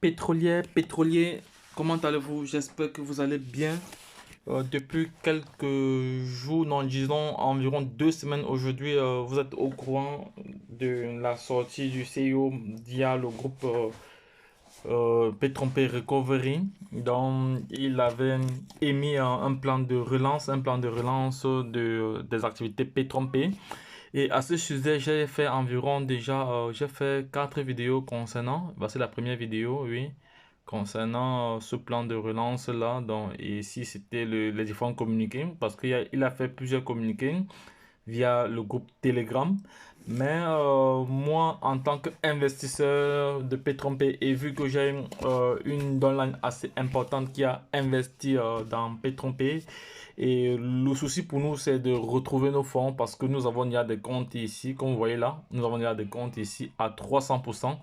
Pétrolier, comment allez-vous? J'espère que vous allez bien. Depuis quelques jours, non, disons environ 2 semaines aujourd'hui, vous êtes au courant de la sortie du CEO via le groupe Petronpay Recovery. Donc, il avait émis un plan de relance, des activités Petronpay. Et à ce sujet, j'ai fait environ déjà, j'ai fait 4 vidéos concernant, voici la première vidéo, oui, concernant ce plan de relance là. Donc, et ici, c'était les différents communiqués, parce qu'il a fait plusieurs communiqués via le groupe Telegram. Mais moi, en tant qu'investisseur de Petronpay, et vu que j'ai une downline assez importante qui a investi dans Petronpay, et le souci pour nous, c'est de retrouver nos fonds parce que nous avons déjà des comptes ici, comme vous voyez là, nous avons déjà des comptes ici à 300%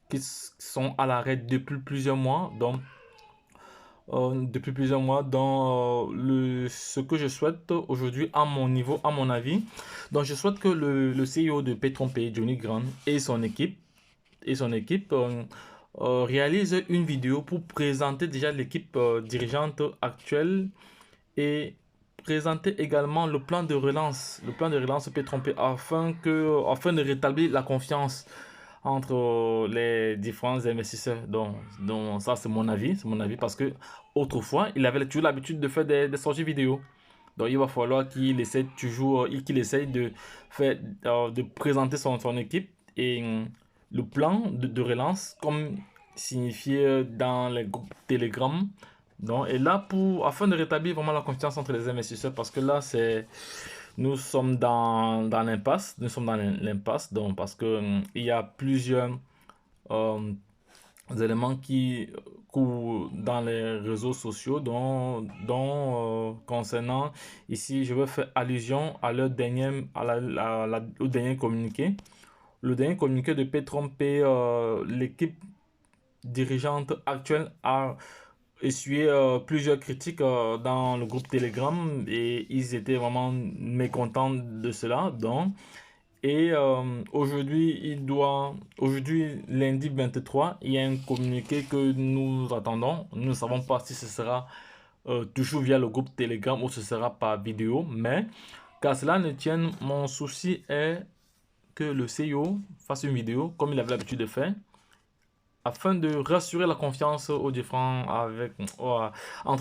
qui sont à l'arrêt depuis plusieurs mois. Donc, ce que je souhaite aujourd'hui à mon niveau, à mon avis. Donc, je souhaite que le CEO de Petronpay, Johnny Grant, et son équipe réalisent une vidéo pour présenter déjà l'équipe dirigeante actuelle et présenter également le plan de relance Petronpay afin de rétablir la confiance entre les différents investisseurs. Donc ça, c'est mon avis parce que autrefois, il avait toujours l'habitude de faire des sorties vidéo. Donc il va falloir qu'il essaie toujours, qu'il essaye de faire, de présenter son équipe et le plan de relance comme signifié dans les groupes Telegram. Donc, et là, afin de rétablir vraiment la confiance entre les investisseurs, parce que là, nous sommes dans l'impasse. Nous sommes dans l'impasse, donc, parce que il y a plusieurs euh, éléments qui courent dans les réseaux sociaux, dont concernant, ici, je veux faire allusion à leur dernier, au dernier communiqué. Le dernier communiqué de Petronpay, l'équipe dirigeante actuelle a essuyé plusieurs critiques dans le groupe Telegram et ils étaient vraiment mécontents de cela. Donc, et aujourd'hui, lundi 23, il y a un communiqué que nous attendons. Nous ne savons pas si ce sera toujours via le groupe Telegram ou ce sera par vidéo. Mais qu'à cela ne tienne, mon souci est que le CEO fasse une vidéo comme il avait l'habitude de faire afin de rassurer la confiance entre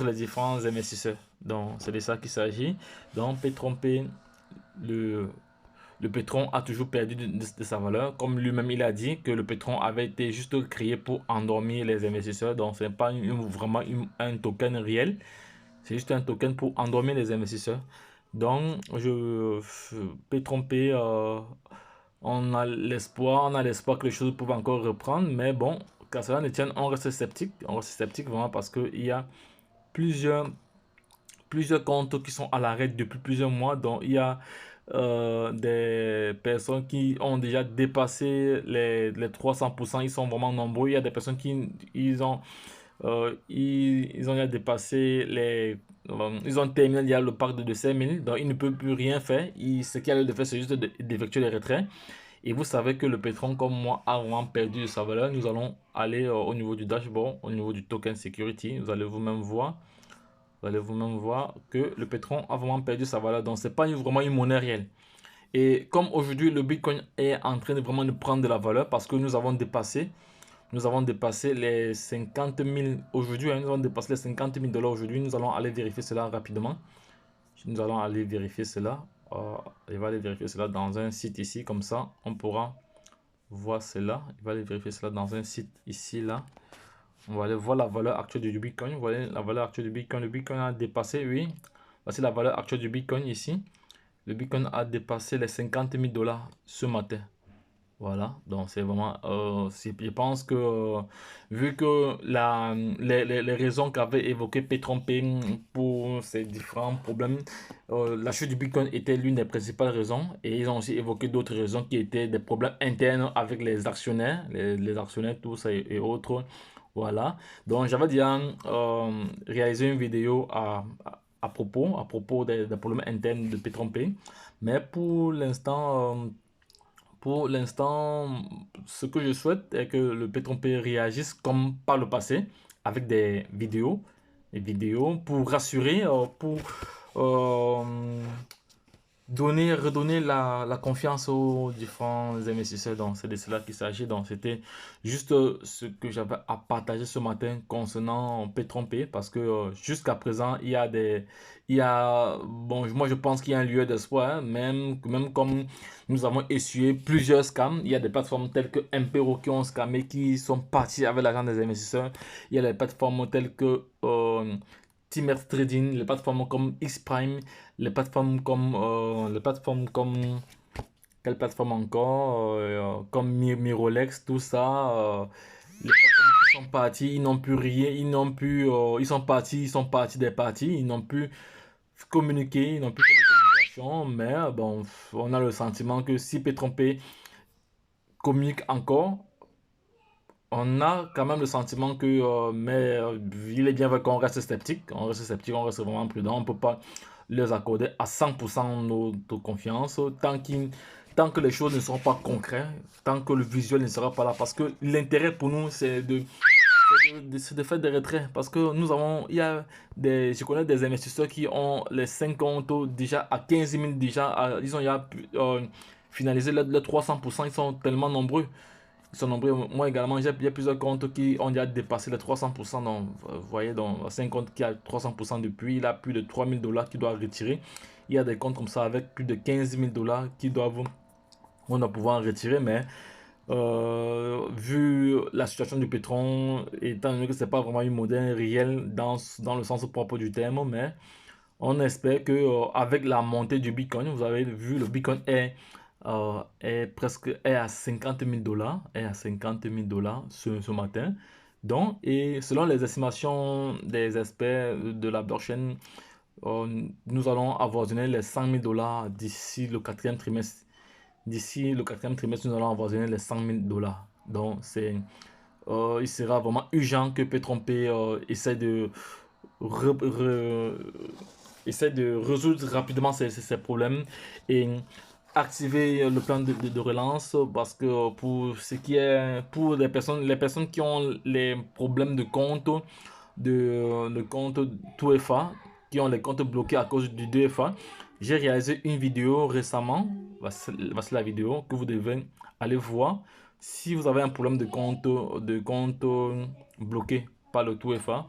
les différents investisseurs. Donc, c'est de ça qu'il s'agit. Donc, Petronpay, le, le pétron a toujours perdu de sa valeur. Comme lui-même, il a dit que le pétron avait été juste créé pour endormir les investisseurs. Donc, ce n'est pas vraiment un token réel. C'est juste un token pour endormir les investisseurs. Donc, Petronpay, on a l'espoir que les choses peuvent encore reprendre, mais bon, qu'à cela ne tienne, on reste sceptique vraiment parce qu'il y a plusieurs, plusieurs comptes qui sont à l'arrêt depuis plusieurs mois, donc il y a des personnes qui ont déjà dépassé les 300%, ils sont vraiment nombreux, il y a des personnes qui ils ont déjà dépassé ils ont terminé déjà le parc de 5000, donc ils ne peuvent plus rien faire. Ce qu'il y a de faire, c'est juste d'effectuer les retraits. Et vous savez que le pétrole, comme moi, a vraiment perdu de sa valeur. Nous allons aller au niveau du dashboard, au niveau du token security. Vous allez vous-même voir que le pétrole a vraiment perdu sa valeur. Donc, c'est pas vraiment une monnaie réelle. Et comme aujourd'hui, le Bitcoin est en train de vraiment de prendre de la valeur parce que nous avons dépassé les 50 000 aujourd'hui. Nous avons dépassé les 50 000 dollars aujourd'hui. Nous allons aller vérifier cela rapidement. Nous allons aller vérifier cela. Il va aller vérifier cela dans un site ici. Comme ça, on pourra voir cela. Il va aller vérifier cela dans un site ici, là. On va aller voir la valeur actuelle du Bitcoin. Vous voyez la valeur actuelle du Bitcoin. Le Bitcoin a dépassé, oui. Voici la valeur actuelle du Bitcoin ici. Le Bitcoin a dépassé les 50 000 dollars ce matin. Voilà, donc c'est vraiment, je pense que vu que les raisons qu'avait évoquées Petronpay pour ces différents problèmes, la chute du Bitcoin était l'une des principales raisons et ils ont aussi évoqué d'autres raisons qui étaient des problèmes internes avec les actionnaires, les actionnaires tous et autres. Voilà, donc j'avais déjà réalisé une vidéo à propos des problèmes internes de Petronpay, mais pour l'instant, Pour l'instant, ce que je souhaite est que le Petron-P réagisse comme par le passé, avec des vidéos pour rassurer, pour euh, redonner la confiance aux différents investisseurs. Donc, c'est de cela qu'il s'agit. Donc, c'était juste ce que j'avais à partager ce matin concernant Petron-P parce que jusqu'à présent, bon, moi je pense qu'il y a un lieu d'espoir, hein. Même comme nous avons essuyé plusieurs scams, il y a des plateformes telles que Impero qui ont scammé, qui sont partis avec l'argent des investisseurs. Il y a des plateformes telles que Timers Trading, les plateformes comme Xprime, les plateformes comme quelle plateforme encore, comme Mirolex, tout ça, les plateformes qui sont partis, ils n'ont plus rien, ils sont partis des parties, ils n'ont plus communiqué, ils n'ont plus fait de communication, mais bon, on a le sentiment que si Petron-P communique encore, on a quand même le sentiment que, il est bien vrai qu'on reste sceptique, on reste vraiment prudent, on ne peut pas leur accorder à 100% notre confiance tant que les choses ne seront pas concrètes, tant que le visuel ne sera pas là, parce que l'intérêt pour nous, c'est de faire des retraits, parce que je connais des investisseurs qui ont les 5 comptes déjà à 15 000, ils ont déjà finalisé les 300%, ils sont tellement nombreux. Ils sont nombreux. Moi également, j'ai plusieurs comptes qui ont déjà dépassé les 300%. Donc, vous voyez, donc, c'est un compte qui a 300% depuis. Il a plus de 3 000 $ qu'il doit retirer. Il y a des comptes comme ça avec plus de 15 000 $ on doit pouvoir en retirer. Mais vu la situation du pétrole, étant donné que c'est pas vraiment une monnaie réelle dans le sens propre du terme, mais on espère que avec la montée du Bitcoin, vous avez vu, le Bitcoin est à 50 000 $, est à 50 000 $ ce matin. Donc, et selon les estimations des experts de la blockchain, nous allons avoisiner les 100 000 $ d'ici le quatrième trimestre. D'ici le quatrième trimestre, nous allons avoisiner les 100 000 $. Donc, il sera vraiment urgent que Petron-P re- re- essaie de résoudre rapidement ces problèmes et activer le plan de relance parce que pour les personnes qui ont les problèmes de compte 2FA, qui ont les comptes bloqués à cause du 2FA, j'ai réalisé une vidéo récemment. Voici la vidéo que vous devez aller voir. Si vous avez un problème de compte bloqué par le 2FA,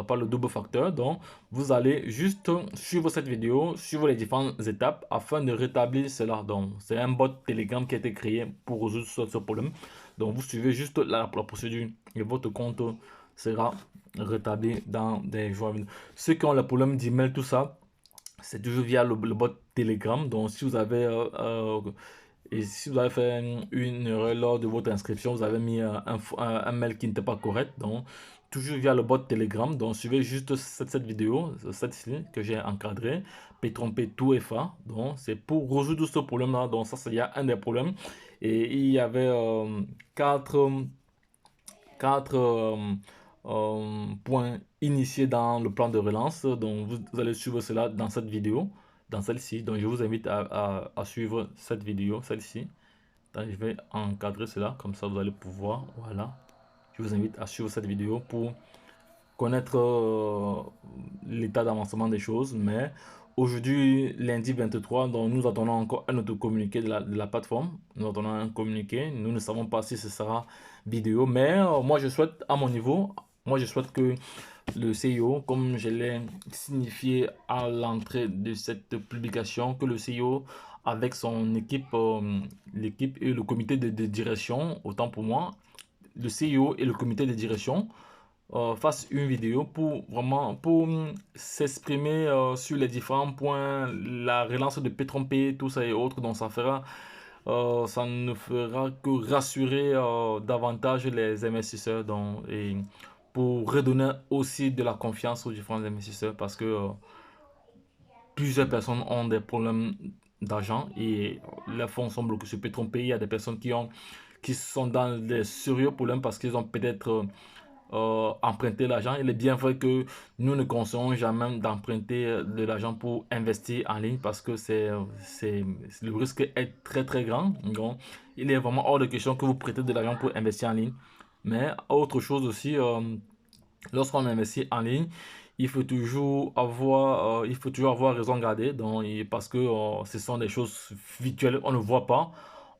par le double facteur. Donc, vous allez juste suivre cette vidéo, suivre les différentes étapes afin de rétablir cela. Donc, c'est un bot Telegram qui a été créé pour résoudre ce problème. Donc, vous suivez juste la procédure et votre compte sera rétabli dans des jours à venir. Ceux qui ont le problème d'email, tout ça, c'est toujours via le bot Telegram. Donc, si vous avez fait une erreur lors de votre inscription, vous avez mis un mail qui n'était pas correct, donc toujours via le bot Telegram. Donc suivez juste cette vidéo, cette-ci que j'ai encadrée, P-Tromper tout FA. Donc c'est pour résoudre ce problème-là. Donc ça, c'est un des problèmes. Et il y avait quatre points initiés dans le plan de relance. Donc vous allez suivre cela dans cette vidéo, dans celle-ci. Donc je vous invite à suivre cette vidéo, celle-ci. Je vais encadrer cela, comme ça vous allez pouvoir, voilà. Je vous invite à suivre cette vidéo pour connaître l'état d'avancement des choses. Mais aujourd'hui, lundi 23, donc nous attendons encore un autre communiqué de la plateforme. Nous attendons un communiqué. Nous ne savons pas si ce sera vidéo. Mais moi, je souhaite, à mon niveau, moi, je souhaite que le CIO, comme je l'ai signifié à l'entrée de cette publication, que le CIO, avec son équipe, l'équipe et le comité de direction, autant pour moi, le CIO et le comité de direction fasse une vidéo pour vraiment s'exprimer sur les différents points, la relance de Petron-P, tout ça et autres. Donc ça ne fera que rassurer davantage les investisseurs et pour redonner aussi de la confiance aux différents investisseurs parce que plusieurs personnes ont des problèmes d'argent et les fonds sont bloqués sur Petron-P. Il y a des personnes qui sont dans des sérieux problèmes parce qu'ils ont peut-être emprunter l'argent. Il est bien vrai que nous ne conseillons jamais d'emprunter de l'argent pour investir en ligne parce que le risque est très très grand. Donc, il est vraiment hors de question que vous prêtez de l'argent pour investir en ligne. Mais autre chose aussi, lorsqu'on investit en ligne, il faut toujours avoir raison garder. Donc, parce que ce sont des choses virtuelles, on ne voit pas,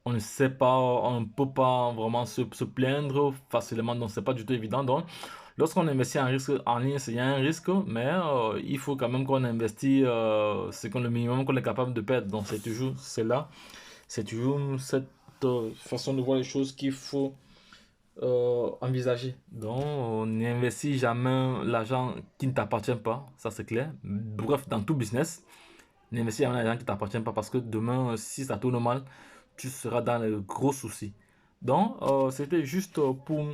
on ne sait pas, on ne peut pas vraiment se plaindre facilement. Donc, c'est pas du tout évident. Donc, lorsqu'on investit en ligne, il y a un risque, mais il faut quand même qu'on investit c'est le minimum qu'on est capable de perdre. Donc, c'est toujours cette façon de voir les choses qu'il faut envisager. Donc, on n'investit jamais l'argent qui ne t'appartient pas, ça c'est clair. Bref, dans tout business, n'investis jamais l'argent qui ne t'appartient pas parce que demain, si ça tourne mal, tu seras dans les gros soucis. Donc, c'était juste pour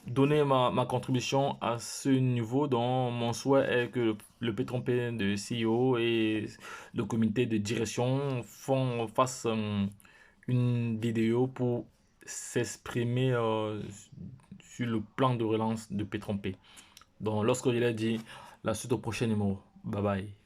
donner ma contribution à ce niveau. Donc, mon souhait est que le P3P de CEO et le comité de direction fassent une vidéo pour s'exprimer sur le plan de relance de P3P. Donc, lorsque je l'ai dit, la suite au prochain numéro. Bye bye.